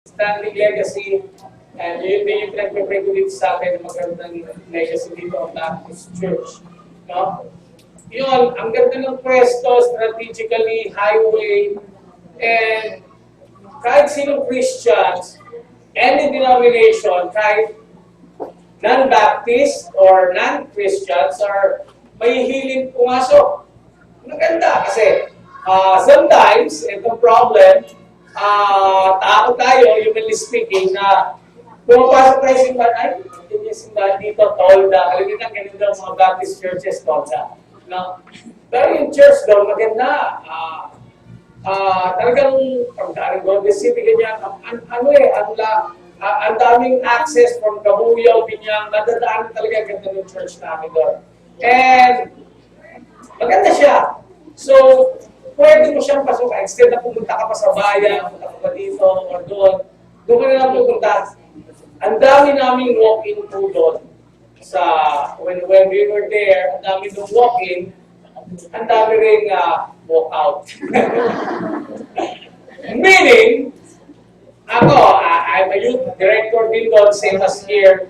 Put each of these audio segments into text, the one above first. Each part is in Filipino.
standing legacy, and yun din yung pinag-pray ko dito sa akin na magkaroon ng legacy dito ang Baptist Church. No? Yun, ang ganda ng pwesto, strategically, highway, and kahit sinong Christians, any denomination, kahit non-Baptist or non-Christians, are may hiling pumasok. Maganda kasi sometimes, itong problem, tao tayo, humanly speaking, na pumapasok tayo sa simbahan, ay, hindi yung simbahan dito, tolda. Alam na, ganun daw mga Baptist churches, tolda. No? Pero yung church daw, maganda. Talagang, pagdating doon, the city, ganyan, ang daming access from Kabuyaw, Binyang, nadadaan talaga ganda ng church namin doon. And, maganda siya. So, pwede mo siyang pasukan. Instead na pumunta ka pa sa bayan, pumunta ka pa dito, or doon, doon ka na lang pupunta. Ang dami naming walk-in po doon. When we were there, ang dami doon walk-in, ang dami rin walk-out. Meaning, ako, I'm a youth director din doon, same as here.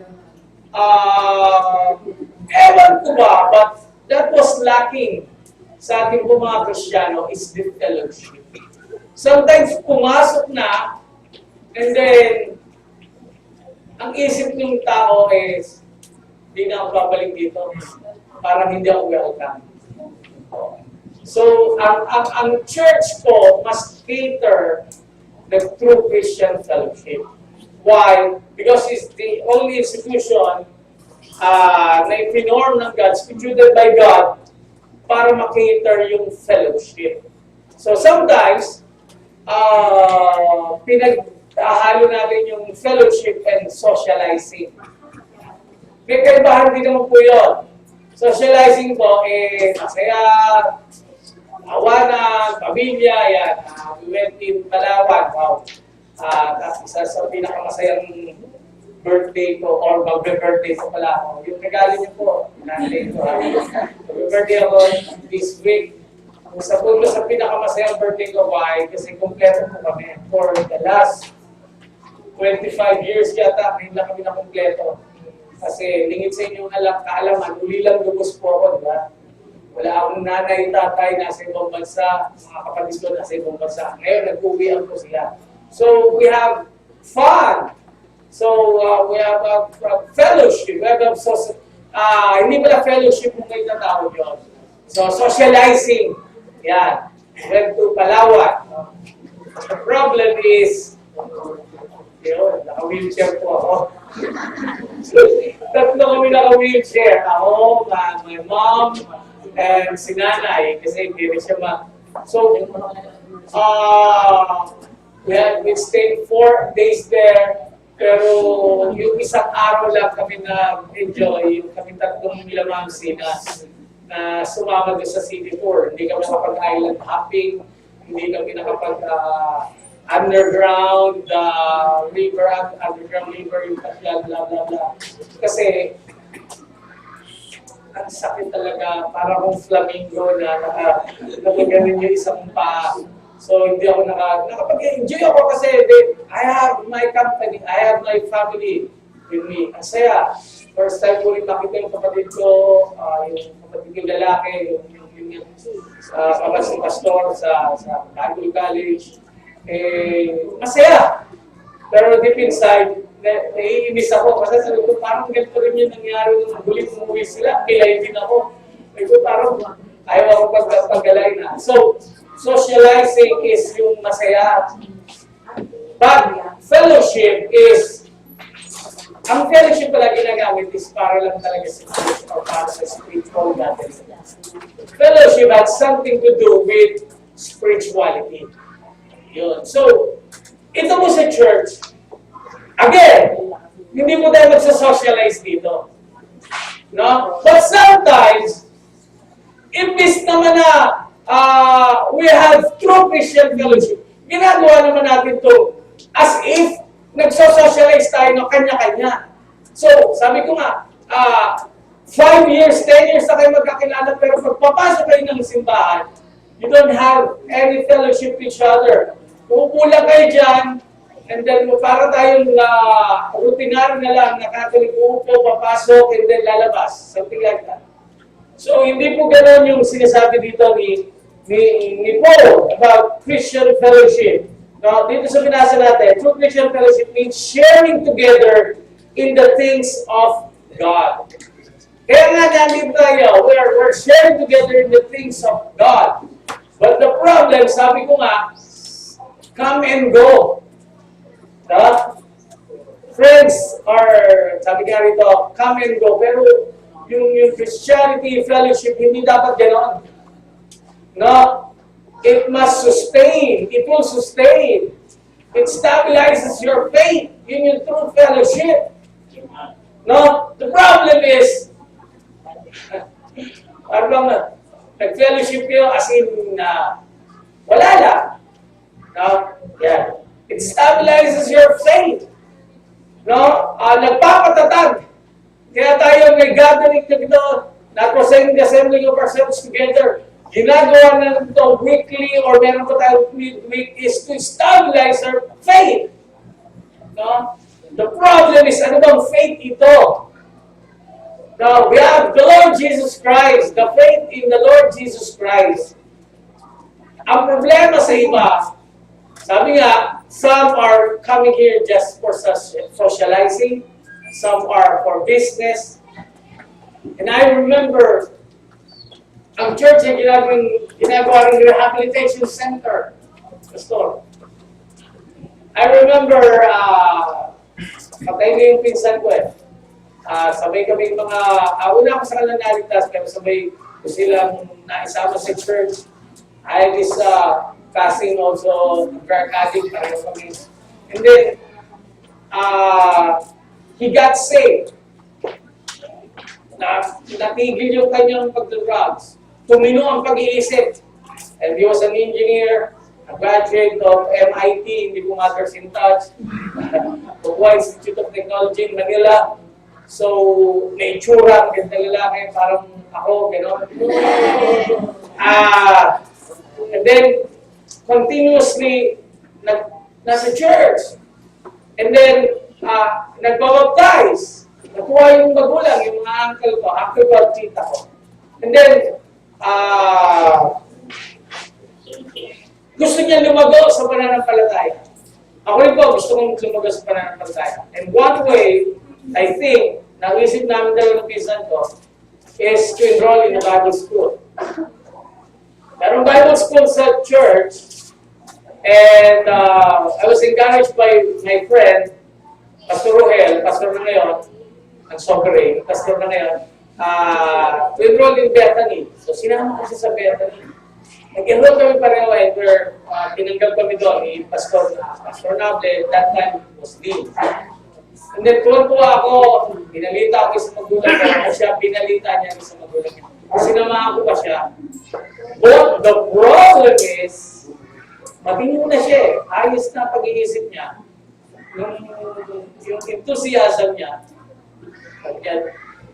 Ewan ko ba, but that was lacking sa ating po mga Kristiyano is the fellowship. Sometimes pumasok na, and then, ang isip ng tao is, hindi na ako babalik dito. Parang hindi ako welcome. So, ang church po must cater the true Christian fellowship. Why? Because it's the only institution na ipinorm ng God, instituted by God, para makater yung fellowship. So sometimes, pinaghalo natin yung fellowship and socializing. May kaibahan din naman po yun. Socializing po, masaya, awanan, pamilya, yan. We went in Palawan, wow. Isa sa pinakamasayang birthday ko, or mag-birthday ko pala ako. Yung regalo niyo po, nanay ko. Mag-birthday ako this week. Sa punto sa pinakamasayang birthday ko, why? Kasi kompleto po kami. For the last 25 years yata, ngayon lang kami na kompleto. Kasi lingid sa inyong kaalaman, uli lang lubos po ako, di ba? Wala akong nanay, tatay, nasa ibang bansa, mga kapatid ko nasa ibang bansa. Ngayon, nag-uwian ko sila. So, we have fun. So, we have a fellowship. We have hindi pala fellowship kung may natawag yun. So, socializing. Yan. We went to Palawan. The problem is, yun, naka-wheelchair po ako. So, tatlo kami naka-wheelchair. Ako, my mom, and si nanay. Kasi hindi rin siya So, we stayed 4 days there. Pero yung isang araw lang kami na-enjoy, yung kami tatlong milamamsi na sumama doon sa city tour. Hindi kami nakapag-island hopping, hindi kami nakapag-underground river, yung pasyal, blah, blah, blah. Kasi, ang sakit talaga, para kong flamingo na nakaganin yung isang pa. So, hindi ako nakapag-enjoy ako kasi I have my company, I have my family with me. Ang saya. First time ko rin makita yung kapatid ko, yung kapatid yung lalaki, yung kapatid pastor sa Bible College. Masaya. Pero deep inside, naiinis ako. Kasi sabi ko, parang ganito rin yung nangyari nung huling umuwi sila. Kilay din ako. Sabi ko, parang ayaw ako paggalay na. So, socializing is yung masaya. But fellowship is, ang fellowship pala ginagamit is para lang talaga sa church or para sa spiritual gathering. Fellowship has something to do with spirituality. Yun. So, ito mo sa church, again, hindi mo tayo magsa-socialize dito. No? But sometimes, imbis naman na we have true Christian fellowship. Ginagawa naman natin to as if nagso-socialize tayo ng kanya-kanya. So, sabi ko nga, 5 years, 10 years na kayo magkakilala, pero pagpapasok kayo ng simbahan, you don't have any fellowship with each other. Uupo lang kayo dyan, And then, para tayong rutinar na lang, nakatulig upo, papasok, and then lalabas. Something like that. So, hindi po gano'n yung sinasabi dito ni Paul about Christian fellowship. No, dito sa binasa natin, true Christian fellowship means sharing together in the things of God. Kaya nga nandito tayo, we're sharing together in the things of God. But the problem, sabi ko nga, come and go. No? Friends are, sabi nga rito, come and go. Pero yung Christianity fellowship, hindi dapat gano'n. No? It must sustain. It will sustain. It stabilizes your faith. Yun yung true fellowship. No? The problem is, parang nag-fellowship kayo as in, wala lang. No? Yeah. It stabilizes your faith. No? Nagpapatatag. Kaya tayo may gathering na ito, not-presenting the assembling of ourselves together. Ginagawa na ito weekly or meron pa tayo midweek is to stabilize our faith. No? The problem is, ano bang faith ito? Now, we have the Lord Jesus Christ, the faith in the Lord Jesus Christ. Ang problema sa iba, sabi nga, some are coming here just for socializing, some are for business. And I remember, ang church ay ginagawa rin rehabilitation center. Pastor. I remember, patay na yung pinsan ko eh. Sabay kami mga, una ako sa kanila naligtas, pero sabay ko silang naisama sa church. I had this cousin also, drug addict, pareho kami. And then, he got saved. Natigil yung kanyang pagdrugs. Tumino ang pag-iisip. And he was an engineer, a graduate of MIT, hindi ko matters in touch, Kuwait Institute of Technology in Manila. So, may itsura, maganda lalaki, parang ako, gano'n. And then, continuously, nasa church. And then, nagbabaptize. Nakuha yung magulang, yung mga uncle ko at tita ko. And then, gusto niya lumago sa pananampalataya. Ako rin po, gusto kong lumago sa pananampalataya. And one way, I think, naisip namin dalawang pinsan ko, is to enroll in a Bible school. Merong Bible school sa church, and I was encouraged by my friend, Pastor Rohel, pastor na ngayon, ang Sovereign, pastor na ngayon, to enroll in Bethany. So, sinama ko siya sa Bethany. Nag-enroll kami pareho, and tinanggal kami doon ni Pastor Nable, that time was Dean. And then, tuwan-tuwa ako, binalita ako sa magulang ko, o siya, binalita niya sa magulang niya. Sinamahan ko pa siya. But the problem is, matino na siya eh. Ayos na pag-iisip niya. Yung enthusiasm niya.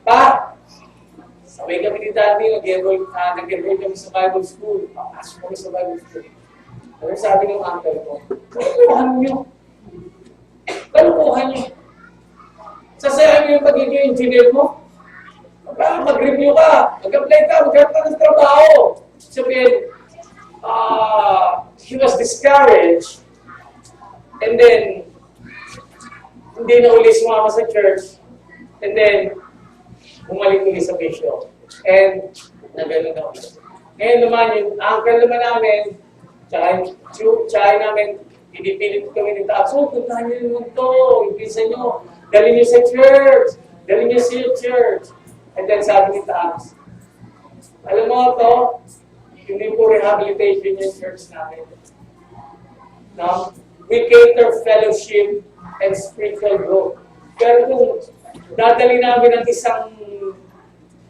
Pa, sabay kami ni Daddy, nag-enroll kami sa Bible school. Papasok kami sa Bible school. Ano sabi ng uncle ko? Kalukuhan niyo. Kalukuhan niyo. Sasayahin mo yung pagiging engineer mo. Mag-review ka, mag-apply ka, maghanap ka ng trabaho. Sabihin, he was discouraged. And then, hindi na uli sumama sa church. And then, bumalik uli sa bisyo. And, nagano na ulit. Ngayon naman, yung uncle naman namin, tsaka namin, pinipilit kami ng taas. So, puntahan nyo naman ito, impisa nyo, dali nyo sa church, dali nyo sa church. And then sabi ni Taas, alam mo ito, hindi po rehabilitation yung church namin. No? We cater fellowship and spiritual growth. Pero kung dadali namin ang isang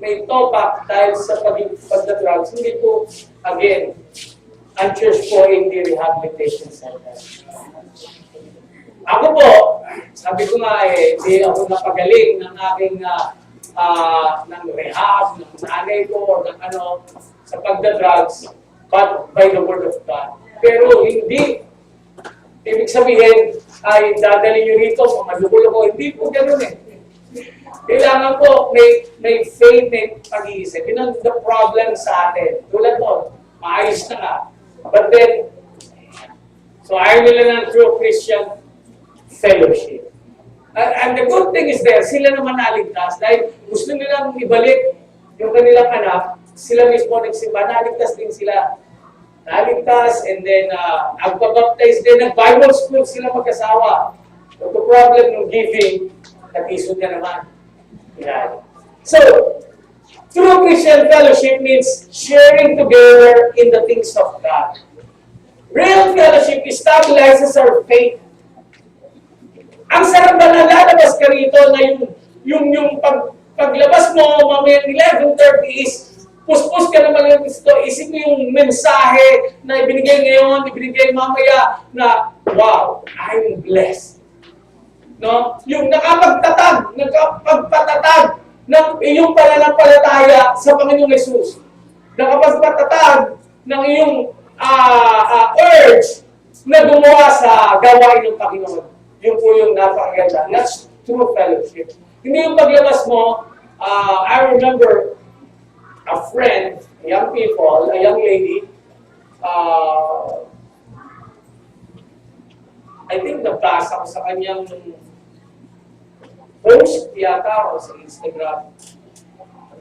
may topak dahil sa pagdadrugs, hindi po, again, ang church po hindi rehabilitation center. Ako po, sabi ko nga hindi ako napagaling ng aking ng rehab, ng nanay ko, or ng sa pagdadrugs, but by the word of God. Pero hindi ibig sabihin, ay dadali nyo rito, mga luko-luko. Hindi po ganun eh. Kailangan po may faith, may pag-iisip. Yun ang the problem sa atin. Tulad mo, maayos na nga. But then, so ayaw nila ng true Christian fellowship. And the good thing is there, sila naman naligtas. Dahil gusto nilang ibalik yung kanilang anak, sila mismo nagsimba, naligtas din sila. Naligtas, and then nagpabaptize din, nag-Bible school sila mag-asawa. So the problem ng giving, natisod na naman. Yan. So, true Christian fellowship means sharing together in the things of God. Real fellowship stabilizes our faith. Ang sarap ba na lalabas ka rito na yung paglabas mo, mamaya 11:30 is puspos ka naman yung gusto. Isip mo yung mensahe na ibinigay ngayon, ibinigay mamaya na, wow, I'm blessed. No? Yung nakapagpatatag ng iyong pananampalataya sa Panginoong Yesus. Nakapagpatatag ng iyong urge na gumawa sa gawain ng Panginoon. Yun po yung napakaganda. That's true fellowship. Hindi yung paglabas mo, I remember a friend, young people, a young lady, I think nabasa ko sa kanyang post yata o sa Instagram.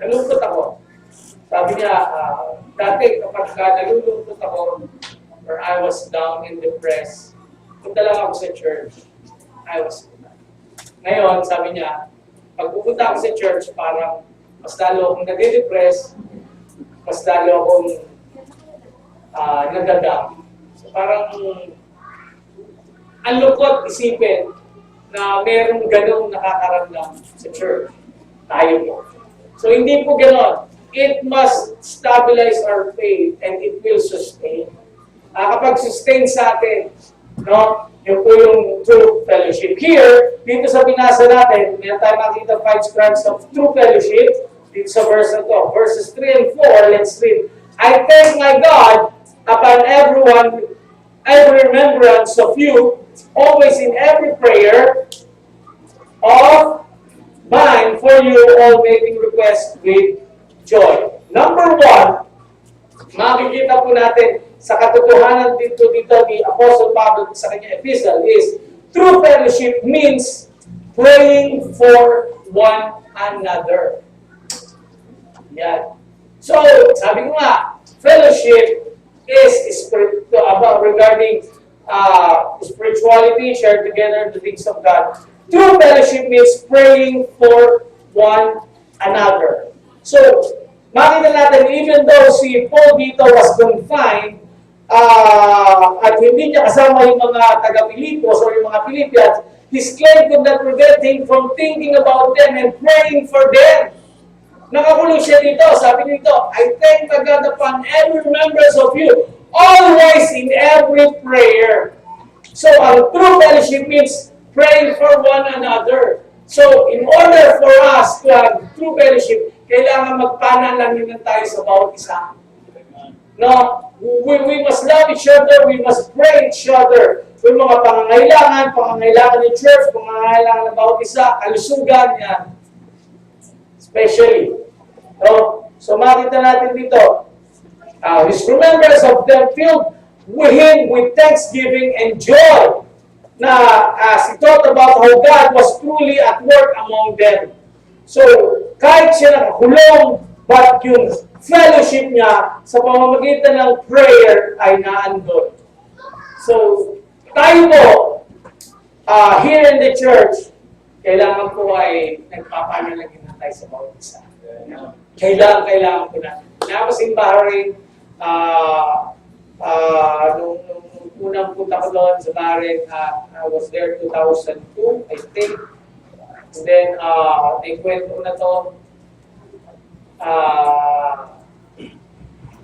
Nalungkot ako. Sabi niya, dati kapag nalulungkot ako or I was down and depressed, punta lang ako sa church. Ngayon, sabi niya, pag pupunta ako sa church, parang mas lalo akong nade-depress, mas lalo akong nagdadam. So parang ang lungkot isipin na merong ganong nakakaramdam sa church. Tayo po. So hindi po ganon. It must stabilize our faith and it will sustain. Kapag sustain sa atin, no, yun po yung true fellowship. Here, dito sa binasa natin, meron tayo makikita 5 strands of true fellowship. Dito sa verse na to. Verses 3 and 4, let's read. I thank my God upon every remembrance of you, always in every prayer of mine for you, all making request with joy. Number 1, makikita po natin sa katotohanan dito ni Apostle Pablo sa kanyang epistle is true fellowship means praying for one another. Yan. So, sabi ko nga, fellowship is about regarding spirituality, shared together the things of God. True fellowship means praying for one another. So, makita natin, even though si Paul dito was confined, at hindi niya kasama yung mga taga-Pilipos or yung mga Philippians, his claim could not prevent him from thinking about them and praying for them. Nakakulong siya dito, sabi dito, I thank the God upon every remembrance of you, always in every prayer. So, ang true fellowship means praying for one another. So, in order for us to have true fellowship, kailangan magpanalangin tayo sa bawat isa. No? We must love each other, we must pray each other. Yung mga pangangailangan ng church, pangangailangan ng bawat isa, kalusugan yan. Especially. No? So, makita natin dito, his remembrance of them filled with him with thanksgiving and joy. Na as he thought about how God was truly at work among them. So, kahit siya nakakulong, but yung fellowship niya sa pamamagitan ng prayer ay naandun. So, tayo po, here in the church, kailangan po ay nagpapanalangin na tayo sa bawat isa. Kailangan po natin. Na ako sa Bahrain, nung unang punta ko doon sa Bahrain, I was there 2002, I think. And then, naikwento ko na to.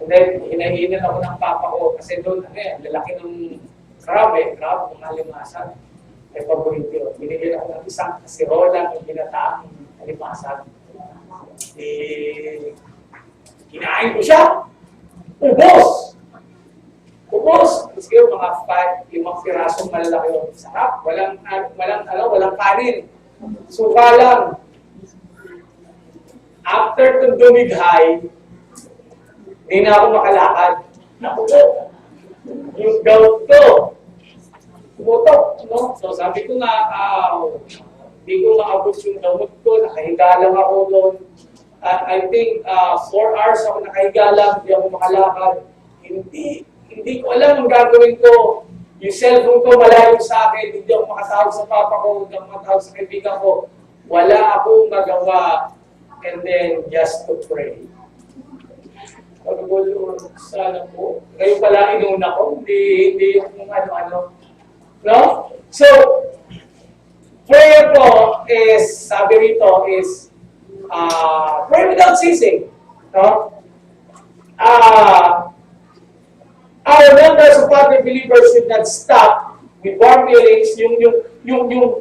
And then, hinahinan ako ng papa ko kasi doon, lalaki ng crab, mga limasan. May paborito yun. Binigyan ako ng isang kasirola ng ginataang limasan. Kinain ko siya. Ubos! siguro mga 5 pirasong malalaki yung sarap. Walang kanin. Suka lang. After kong dumighay, hindi na ako makalakad. Naku po, yung gout ko, tumutok, no? So sabi ko nga, hindi ko maabot yung gamot ko, nakahiga lang ako doon. I think 4 hours ako nakahiga lang, hindi ako makalakad. Hindi ko alam ang gagawin ko. Yung cellphone ko malayo sa akin, hindi ako makatawag sa papa ko, hindi ako makatawag sa kaibigan ko. Wala akong magawa. And then, just to pray. Pagbulo, sana po. Kayo pala inuna ko, hindi yung ano-ano. No? So, prayer po is, sabi rito, is pray without ceasing. No? Our members of other believers should not stop with warm feelings, yung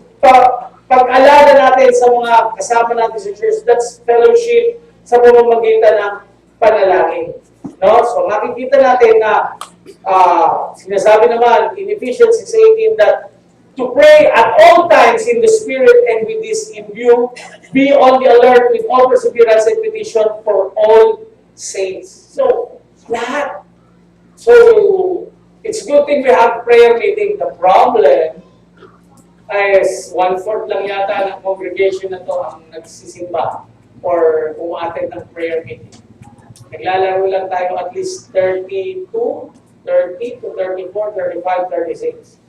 pag-alala natin sa mga kasama natin sa church, that's fellowship sa pamamagitan ng panalangin. No? So makikita natin na sinasabi naman in Ephesians 6:18 that to pray at all times in the Spirit and with this in view, be on the alert with all perseverance and petition for all saints. So, lahat. So, it's good thing we have prayer meeting. The problem is 1/4 lang yata ng congregation na to ang nagsisimba or umattend ng prayer meeting. Naglalaro lang tayo at least 30 to 34, 35, 36.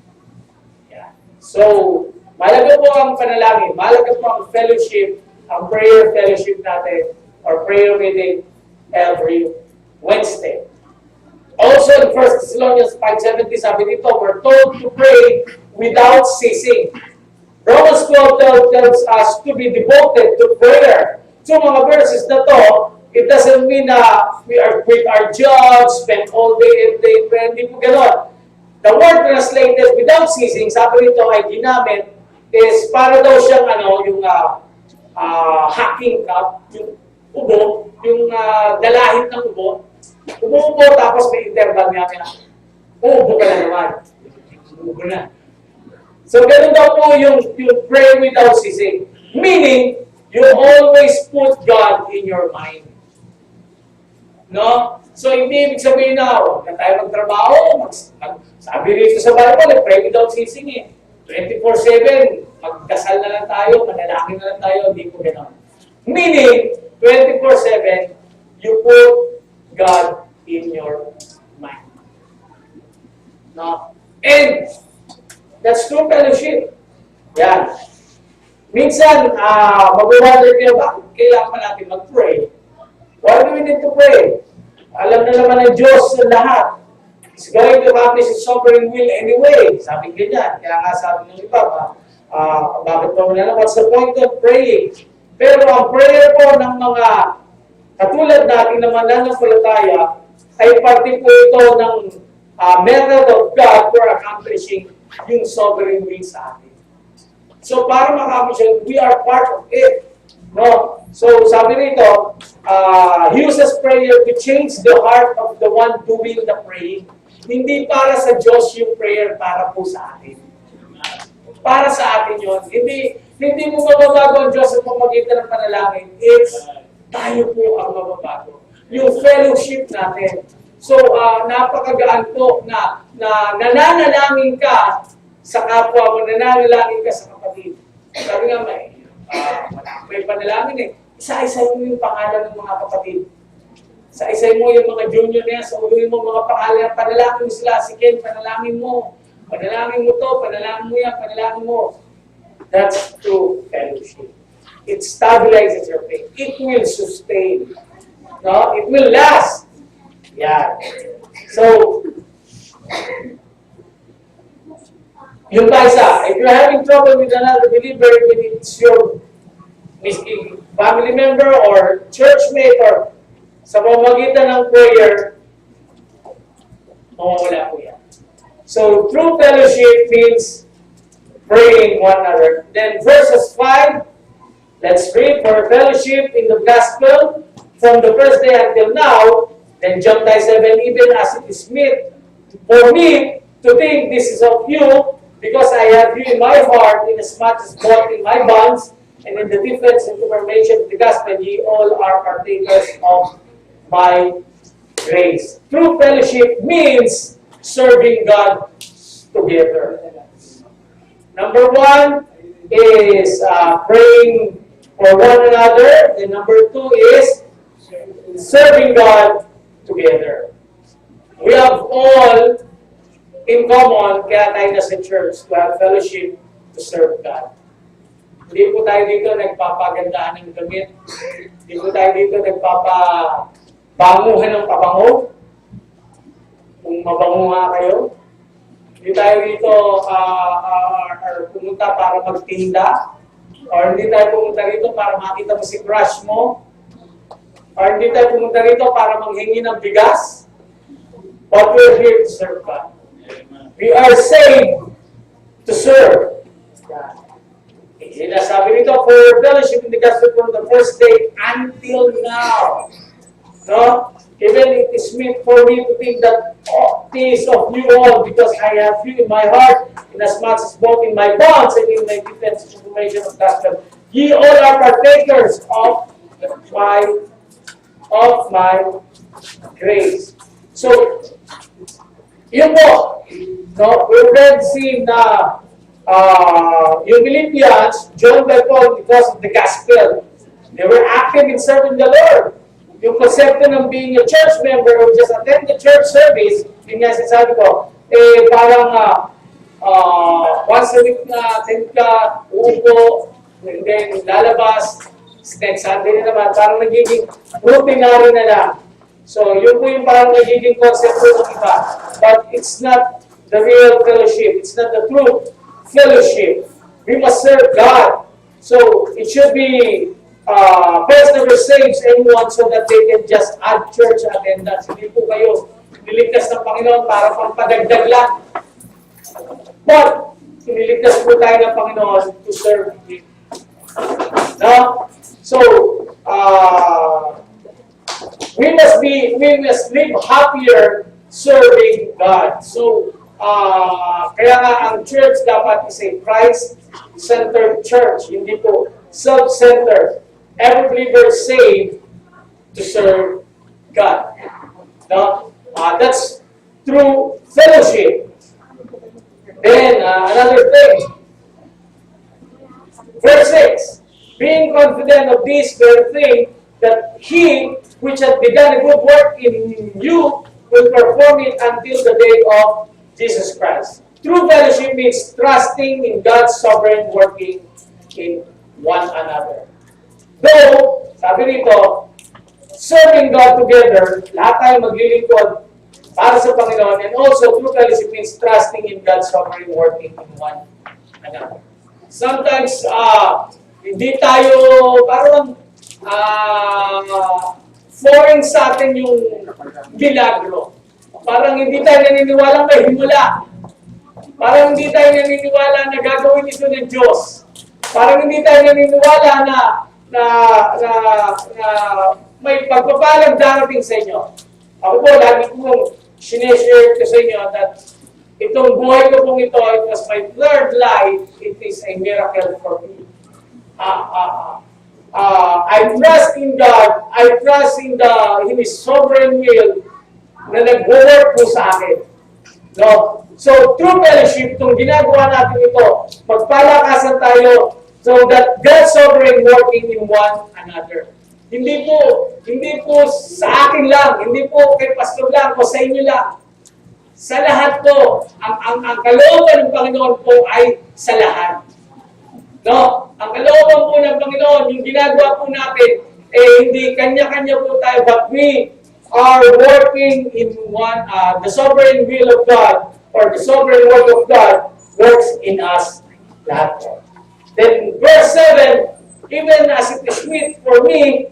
Yeah. So, malaga po ang panalangin, malaga po ang fellowship, ang prayer fellowship natin or prayer meeting every Wednesday. Also in 1 Thessalonians 5:17, sabi dito, we're told to pray without ceasing. Romans 12 tells us to be devoted to prayer. So mga verses na to, it doesn't mean na we are quit our jobs, spend all day and day, hindi po gano'n. The word translated without ceasing, sabi rito ay ginamit, is para daw siyang yung hacking cup, yung ubo, yung dalahit ng ubo. Umuubo tapos may interval niya. Uubo ka na naman. Uubo na. So, ganun daw po yung pray without ceasing. Meaning, you always put God in your mind. No? So, hindi ibig sabihin na, huwag na tayo magtrabaho. Sabi rito sa Bible, pray without ceasing eh. 24/7, magdasal na lang tayo, manalangin na lang tayo, hindi po gano'n. Meaning, 24/7, you put God in your mind. No? And that's true fellowship. Yan. Minsan, mag-wonder kayo, bakit kailangan pa natin mag-pray? Why do we need to pray? Alam na naman ng Diyos sa lahat. He's going to accomplish His sovereign will anyway. Sabi ganyan. Kaya nga sabi ng iba, bakit pa mo na, what's the point of praying? Pero ang prayer po ng mga katulad natin na mananampalataya ay parte po ito ng method of God for accomplishing yung sovereign will sa atin. So para makakamit we are part of it. No? So sabi rito, He uses prayer to change the heart of the one doing the praying. Hindi para sa Diyos yung prayer, para po sa atin. Para sa atin yun. Hindi mo mababago ang Diyos sa pamamagitan ng panalangin. It's tayo po ang mababago. Yung fellowship natin. So, napakagaan po na nananalangin ka sa kapwa mo, nananalangin ka sa kapatid. Sabi nga, may panalangin eh. Isa-isay mo yung pangalan ng mga kapatid. Isa-isay mo yung mga junior niya, sa uluhin mo mga pangalan, panalangin mo sila, si Ken, panalangin mo. Panalangin mo to, panalangin mo yan, panalangin mo. That's true fellowship. It stabilizes your faith. It will sustain. No? It will last. Yeah. So, yung isa, if you're having trouble with another believer, if it's your family member or churchmate or sa pamamagitan ng prayer, mawawala po yan. So, true fellowship means praying one another. Then verses 5, let's read for fellowship in the gospel from the first day until now. Then jump tayo 7, even as it is meet for me to think this is of you, because I have you in my heart, inasmuch as both in my bonds and in the defense and confirmation of the gospel, ye all are partakers of my grace. True fellowship means serving God together. Number one is praying for one another. And number two is serving God together. We have all in common, kaya tayo nasa church, to have fellowship, to serve God. Hindi po tayo dito nagpapagandahan ng gamit. Hindi po tayo dito nagpapabanguhan ng pabango. Kung mabango nga kayo. Hindi tayo dito pumunta para magtinda. Or hindi tayo pumunta rito para makita mo si crush mo. Or hindi tayo pumunta rito para manghingi ng bigas. But we're here to serve God. We are saved to serve God. Sinasabi nito, for fellowship in the gospel from the first day until now. No? Even it is meant for me to think that peace of you all, because I have you in my heart, inasmuch as both in my bonds and in my defense and information of gospel, ye all are partakers of my grace. So, yun po, no, we've read seen na yung Philippians, joined by Paul because of the gospel. They were active in serving the Lord. Yung konsepto ng being a church member or just attend the church service, yun nga sinasabi ko, parang once a week na attend ka, uupo, and then lalabas, next Sunday na naman, parang nagiging routinary na lang. So, yun po yung parang nagiging konsepto ng iba. But it's not the real fellowship. It's not the true fellowship. We must serve God. So, it should be first never saves anyone so that they can just add church attendance. Hindi po kayo niligtas ng Panginoon para pangpadagdag lang. But, niligtas po tayo ng Panginoon to serve Him. No? So, we must live happier serving God. So, kaya nga ang church dapat is a Christ-centered church, hindi po self-centered. Every believer saved to serve God. No? That's true fellowship. Then, another thing. Verse 6. Being confident of this very thing, that He which hath begun a good work in you will perform it until the day of Jesus Christ. True fellowship means trusting in God's sovereign working in one another. Though, sabi nito, serving God together, lahat tayo maglilingkod para sa Panginoon, and also true fellowship means trusting in God's sovereign working in one another. Sometimes, hindi tayo, parang foreign sa atin yung milagro. Parang hindi tayo naniniwala may himula. Parang hindi tayo naniniwala na gagawin ito ng Diyos. Parang hindi tayo naniniwala na may pagpapalang darating sa inyo. Ako po, lagi kong sineshare ko sa inyo that itong buhay ko pong ito, it was my third life, it is a miracle for me. I trust in God, I trust in His sovereign will na nag-work po sa akin. No? So, true fellowship, itong ginagawa natin ito, magpalakasan tayo so that God's sovereign working in one another. Hindi po sa akin lang, hindi po kay pastor lang o sa inyo lang. Sa lahat po, ang kalooban ng Panginoon po ay sa lahat. No? Ang kalooban po ng Panginoon, yung ginagawa po natin, hindi kanya-kanya po tayo, but we are working in one, the sovereign will of God, or the sovereign work of God, works in us lahat po. Then, verse 7, even as it is sweet for me,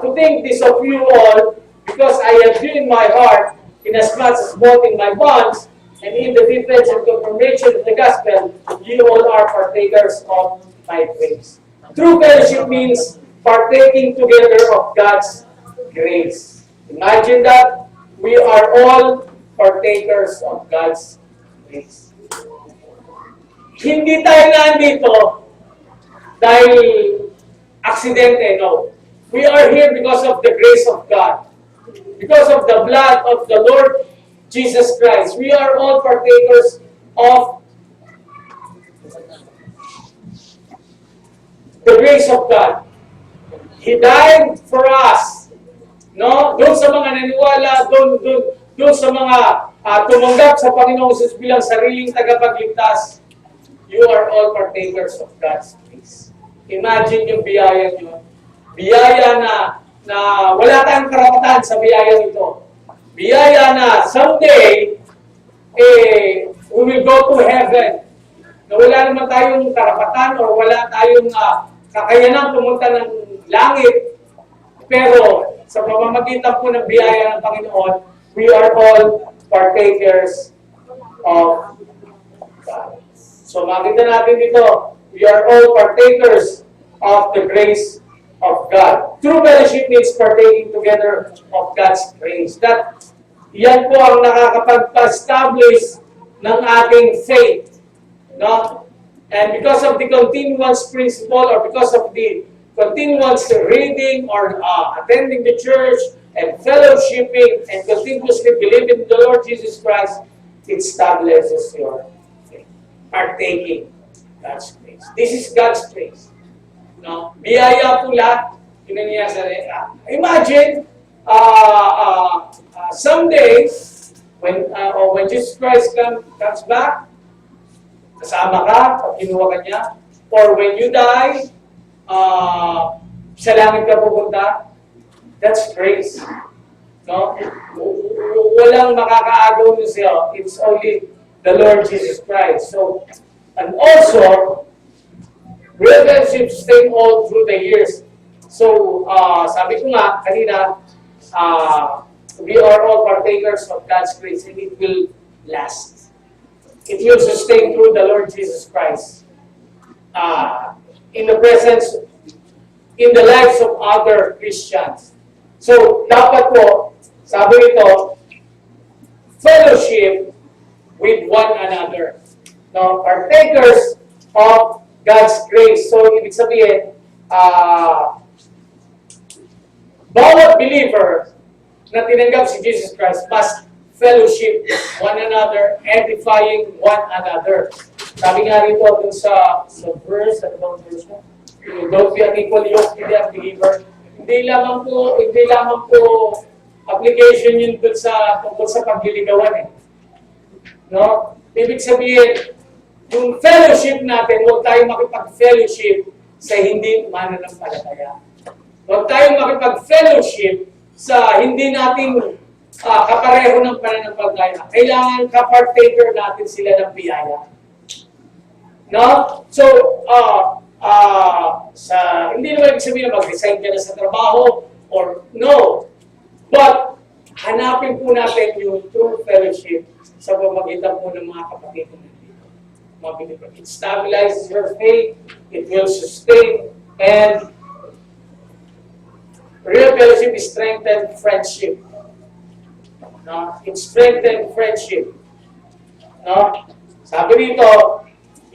to think this of you all, because I have you in my heart, inasmuch as both in my bonds, and in the defense and confirmation of the gospel, you all are partakers of my grace. True fellowship means partaking together of God's grace. Imagine that we are all partakers of God's grace. Hindi tayo nandito dahil aksidente, no. We are here because of the grace of God. Because of the blood of the Lord Jesus Christ. We are all partakers of the grace of God. He died for us. No? Doon sa mga naniwala, doon sa mga tumanggap sa Panginoong Jesus bilang sariling tagapagligtas, you are all partakers of God's grace. Imagine yung biyaya nyo. Biyaya na wala tayong karapatan sa biyaya nito. Biyaya na someday, we will go to heaven. Na wala naman tayong karapatan or wala tayong kakayanang pumunta ng langit. Pero sa pamamagitan po ng biyaya ng Panginoon, we are all partakers of God. So makita natin dito, we are all partakers of the grace of God. True fellowship means partaking together of God's grace. Yan po ang nakakapag-establish ng ating faith. No? And because of the continuance principle or because of the continuance reading or attending the church and fellowshipping and continuously believing in the Lord Jesus Christ, it establishes your faith. Partaking God's grace. This is God's grace. No? Biyaya po lahat. Imagine, someday, when Jesus Christ comes back, kasama ka, pag kinuha ka niya, or when you die, sa langit ka pupunta, that's grace. No? Walang makakaagaw niyo siya. It's only the Lord Jesus Christ. So, and also, relationships stay all through the years. So, sabi ko nga, kanina, we are all partakers of God's grace and it will last. It will sustain through the Lord Jesus Christ. In the presence, in the lives of other Christians. So, dapat po, sabi ito, fellowship with one another. No, partakers of God's grace. So, ibig sabihin, bawat believer na tinanggap si Jesus Christ must fellowship one another, edifying one another. Sabi nga rito dun sa verse, ano bang verse mo? Don't be unequally yoked with the unbeliever. Hindi lamang po application yun dun tungkol sa pagliligawan eh. No? Ibig sabihin, yung fellowship natin, huwag tayong makipag-fellowship sa hindi mananampalataya. Huwag tayong makipag-fellowship sa hindi nating kapareho ng pananampalataya. Kailangan kapartaker natin sila ng biyaya. No? So, hindi naman ibig sabihin na mag-resign ka na sa trabaho or no. But, hanapin po natin yung true fellowship sa pamagitan po ng mga kapatid natin. It stabilizes your faith, it will sustain, and real fellowship is strengthened friendship. No? It strengthened friendship. No? Sabi dito,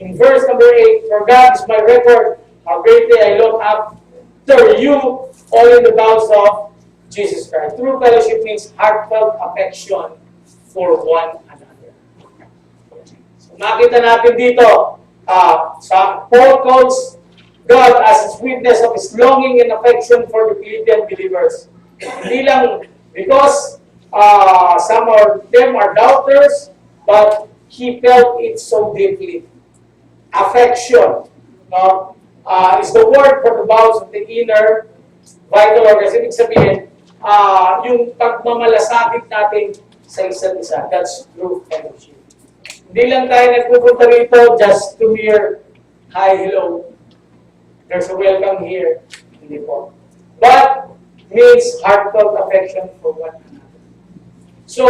in verse number 8, for God is my record, how greatly I look after you, all in the bowels of Jesus Christ. True fellowship means heartfelt affection for one another. So, makita natin dito, sa Paul calls God as his witness of his longing and affection for the Philippian believers. Hindi lang because some of them are doubters, but he felt it so deeply. Affection, no? Is the word for the bowels of the inner vital organs. Ibig sabihin, yung pagmamalasakit natin sa isa't isa. That's true fellowship. Hindi lang tayo nagpupunta rito just to hear, hi, hello. There's a welcome here. Hindi po. But means heartfelt affection for one another. So,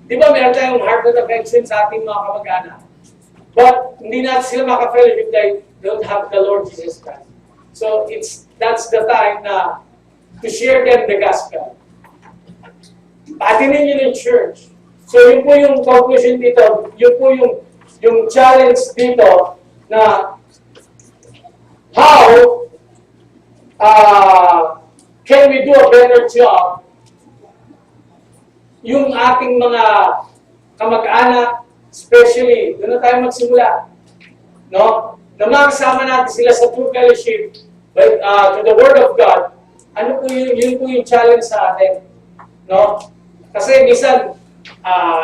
di ba meron tayong heartfelt affection sa ating mga kamag-anak? But hindi natin sila maka-fellowship dahil don't have the Lord Jesus Christ. So, that's the time na to share them the gospel. patinin nyo yung church. So yun po yung conclusion dito, yun po yung challenge dito na how can we do a better job yung ating mga kamag-anak, especially, doon na tayo magsimula. No? Na makasama natin sila sa true fellowship to the Word of God. Ano po yun po yung challenge sa atin. No? Kasi minsan,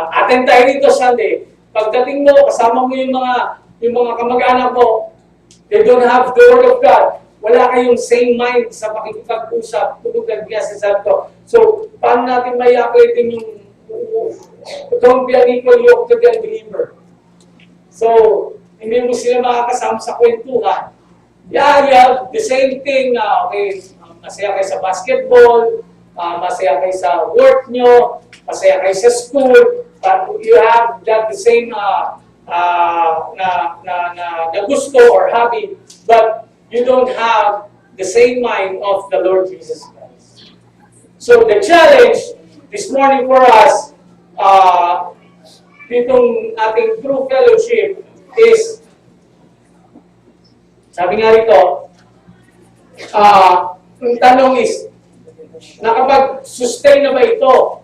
attend tayo dito Sunday. Pagdating mo, kasama mo yung mga kamag-anak mo, they don't have the Word of God. Wala kayong same mind sa pakikipag-usap. Tutugad niya sa sabi ko. So, paano natin may operating yung don't be an equal yoke to the unbeliever. So, hindi mo sila makakasama sa kwentuhan. Yeah, the same thing. Okay, masaya kayo sa basketball, masaya kayo sa work nyo, masaya kayo sa school, but you have that the same na gusto or hobby, but you don't have the same mind of the Lord Jesus Christ. So the challenge this morning for us, ditong ating true fellowship is, sabi nga rito, ang tanong is, nakapag-sustain na ba ito?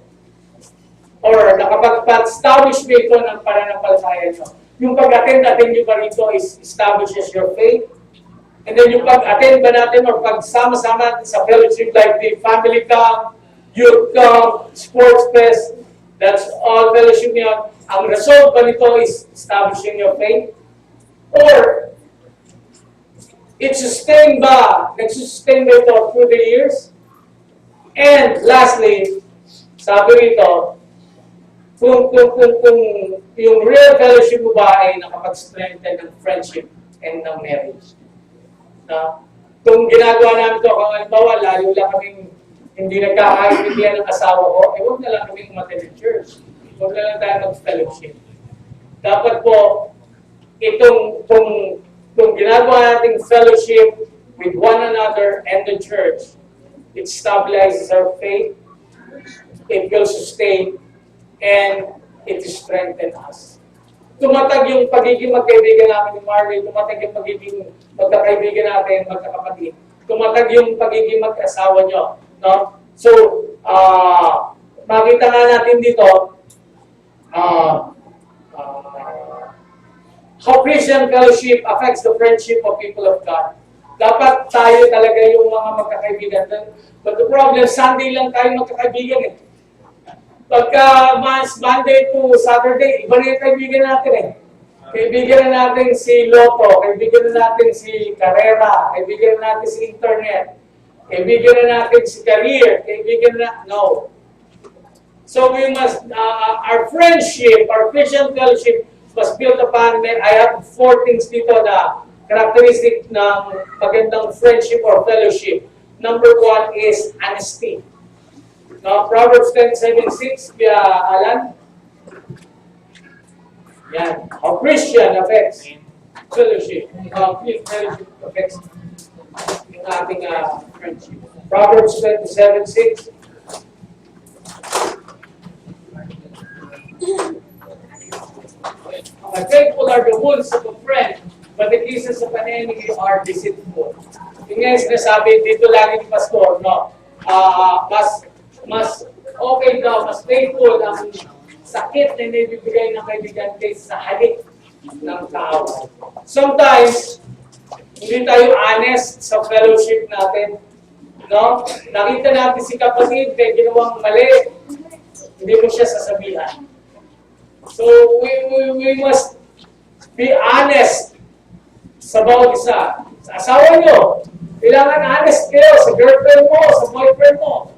Or nakapag-establish ba ito ng pananampalataya nyo? Yung pag-attend nyo ba rito is establishes your faith? And then yung pag-attend ba natin or pagsama-sama natin sa fellowship like the family camp, youth camp, sports fest, that's all fellowship niyo. Ang result ba nito is establishing your faith? Or it's sustained ba? Nagsustain ba ito through the years? And lastly, sabi rito, kung yung real fellowship mo ba ay nakapag-strengthen ng friendship and ng marriage. Kung ginagawa namin ito, kung halimbawa, lalo lang kaming hindi nagkakaintindihan ng asawa ko, huwag na lang kaming umattend ng church. Huwag na lang tayo mag-fellowship. Dapat po, kung ginagawa nating fellowship with one another and the church, it stabilizes our faith, it will sustain, and it strengthens us. Tumatag yung pagiging magkaibigan namin ni Marley, tumatag yung pagiging magkakaibigan natin, magkakapatid. Tumatag yung pagiging mag-asawa nyo. No? So, makita nga natin dito, how Christian fellowship affects the friendship of people of God. Dapat tayo talaga yung mga magkakaibigan. But the problem, Sunday lang tayo magkakaibigan eh. Pagka Monday to Saturday, iba na yung kaibigan natin eh. Kaibigan na natin si Lotto, kaibigan na natin si Carrera, kaibigan na natin si Internet, kaibigan na natin si Career, kaibigan na, no. So we must, our friendship, our Christian fellowship was built upon, I have 4 things dito na characteristic ng magandang friendship or fellowship. Number 1 is honesty. Now, Proverbs 10:7-6, kaya Alan? Yan. How Christian affects fellowship. How fellowship affects yung ating friendship. Proverbs 27:6. Faithful are the wounds of a friend, but the kisses of an enemy are deceitful. Yung nga yung sinasabi dito lagi ni Pastor, no? Mas okay daw, mas faithful ang sakit na nabibigay ng kaibigan kaysa sa halik ng tao. Sometimes, hindi tayo honest sa fellowship natin. No? Nakita natin si kapatid, may ginawang mali, hindi mo siya sasabihan. So, we must be honest sa bawat isa. Sa asawa nyo, kailangan honest kayo sa girlfriend mo, sa boyfriend mo.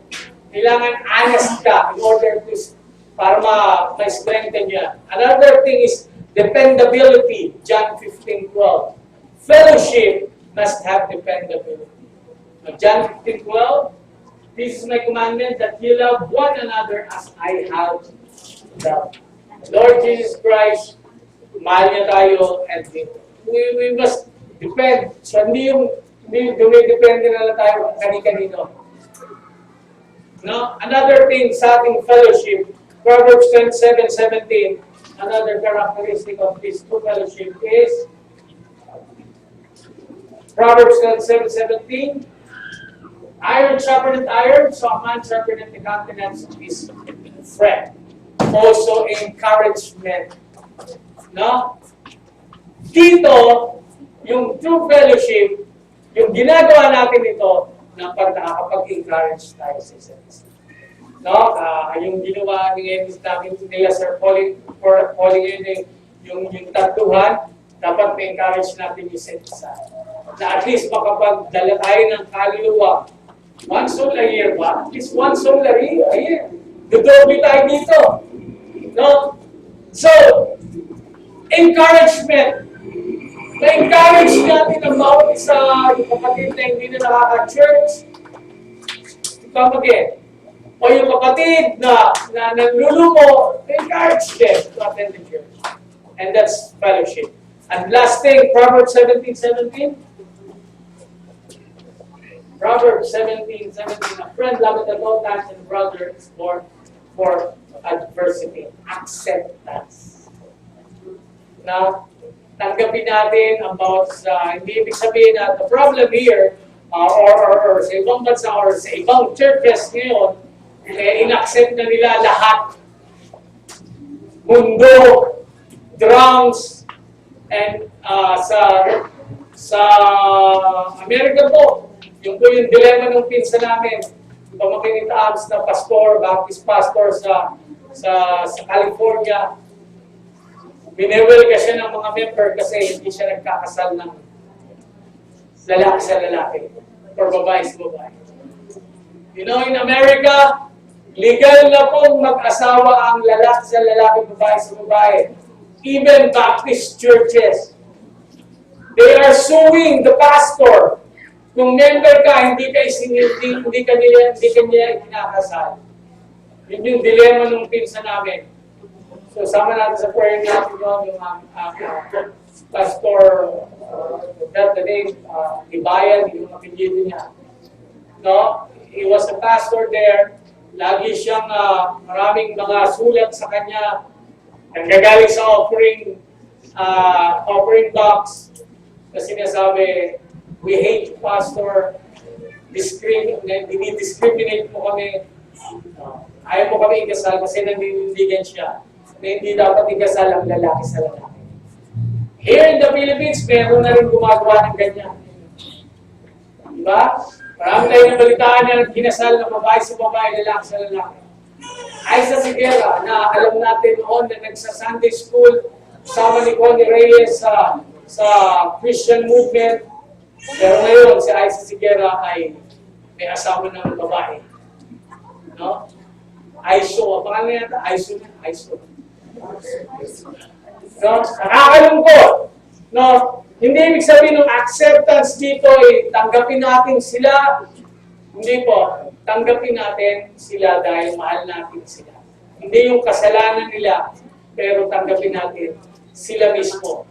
Kailangan honest ka in order to para ma-strengthen niya. Another thing is dependability. John 15:12. Fellowship must have dependability. John 15:12. This is my commandment that you love one another as I have loved. Lord Jesus Christ, mahal niya tayo and we must depend. So hindi dumidepende na lang tayo kung kani-kanino. No? Another thing sa ating fellowship, Proverbs 27:17, another characteristic of this true fellowship is Proverbs 27:17, iron sharpeneth iron, so a man sharpeneth the countenance of his friend. Also encouragement. No? Dito, yung true fellowship, yung ginagawa natin ito, na pag nakakapag-encourage tayo sa isa't isa. No? Yung ginawa nila Sir Pauling yun, yung tatuhan, dapat ma-encourage natin yung isa't isa. Na at least makapagdala tayo ng kaluluwa. One soul a year ba? At least one soul a year. Dudoble tayo dito. No? So, encouragement. Na-encourage natin ang bawat isa, yung kapatid na hindi na nakaka-church. Come again. O yung kapatid na nanlulumo, encourage them to attend the church. And that's fellowship. And last thing, Proverbs 17:17. Proverbs 17:17. A friend loveth at all times, and a brother is born for adversity. Acceptance. Now, tanggapin natin ang bawat sa, hindi ibig sabihin na the problem here, or sa ibang bansa, or sa ibang churches ngayon, in-accept na nila lahat. Mundo, drums, and sa Amerika po, yung po yung dilemma ng pinsa namin, pamakin ni Taams na pastor, Baptist pastor sa California. Binewel ka siya ng mga member kasi hindi siya nagkakasal ng lalaki sa lalaki or babae sa babae. You know, in America, legal na pong mag-asawa ang lalaki sa lalaki, babae sa babae. Even Baptist churches. They are suing the pastor. Kung member ka, hindi ka niya kinakasal. Yun yung dilemma ng pinsa namin. So, sama natin sa prayer natin yung pastor, that the name, Ibayan, yung apelyido niya. No? He was a pastor there. Lagi siyang maraming mga sulat sa kanya. Nanggagaling sa offering box. Kasi sinasabi, we hate pastor, discriminate mo kami. Ayaw mo kami ikasal kasi nandinindigan siya na hindi dapat ikasal ang lalaki sa lalaki. Here in the Philippines, meron na rin gumagawa ng ganyan. Diba? Marami tayo nabalitaan na kinasal na babae sa babae, lalaki sa lalaki. Aiza Sigera, na alam natin noon na nagsa-Sunday school, sama ni Connie Reyes sa Christian movement. Pero ngayon, si Aiza Sigera ay may asawa ng babae. No? Aiso, ang pangalan yata? Aiso. No? Nakakalungkot. No? Hindi ibig sabihin ng acceptance dito ay tanggapin natin sila. Hindi po. Tanggapin natin sila dahil mahal natin sila. Hindi yung kasalanan nila, pero tanggapin natin sila mismo.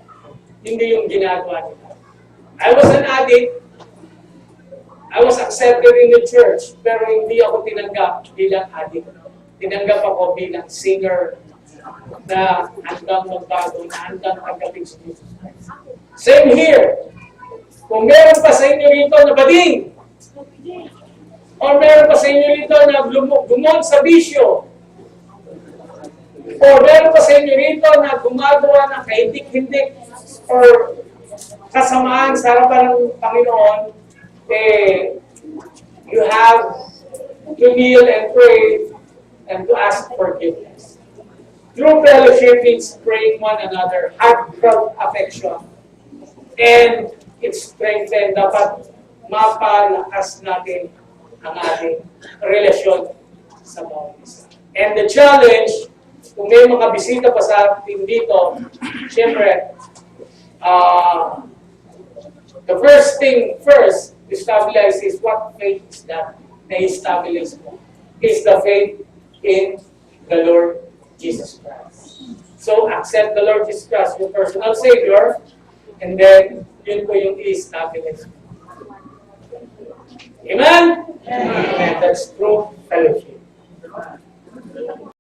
Hindi yung ginagawa nila. I was an addict. I was accepted in the church, pero hindi ako tinanggap bilang addict. Tinanggap ako bilang singer na handang magbago, na handang tanggapin si Jesus Christ. Same here. Kung meron pa sa inyo rito na bading, or meron pa sa inyo rito na gumon sa bisyo, or meron pa sa inyo rito na gumagawa ng kahindik-hindik or kasamaan sa harapan ng Panginoon, you have to kneel and pray and to ask forgiveness. True fellowship means praying one another, heartfelt affection, and it's strengthened. Dapat mapalakas natin ang ating relasyon sa bawat isa. And the challenge, kung may mga bisita pa sa atin dito, siyempre, the first thing to stabilize is what faith is that na-establish mo. Is the faith in the Lord Jesus Christ. So, accept the Lord Jesus Christ, your personal Savior, and then, yun po yung i-establish mo. Amen? Amen. That's true fellowship.